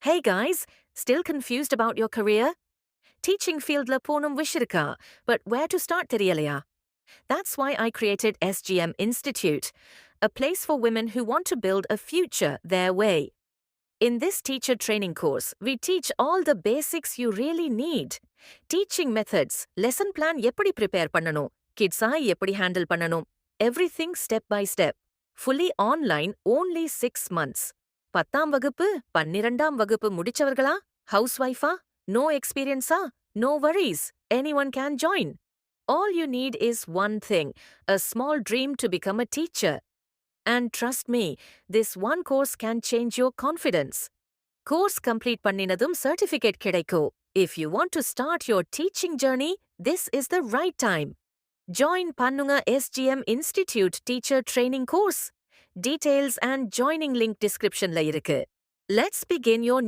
Hey guys, still confused about your career? Teaching fieldல போனும் wish இருக்கா, but where to start தெரியலையா? That's why I created SGM Institute, a place for women who want to build a future their way. In this teacher training course, we teach all the basics you really need. Teaching methods, lesson plan எப்படி prepare பண்ணணும், kids-ஆ எப்படி handle பண்ணணும், everything step by step. Fully online, only 6 months. 10ஆம் வகுப்பு 12ஆம் வகுப்பு முடிச்சவர்களா, housewife-ஆ, no experience-ஆ, no worries, anyone can join. All you need is one thing, a small dream to become a teacher. And trust me, this one course can change your confidence. Course complete பண்ணினதும் certificate கிடைக்கும். If you want to start your teaching journey, this is the right time. Join பண்ணுங்க SGM Institute Teacher Training Course. Details and joining link descriptionல இருக்கு. Let's begin your new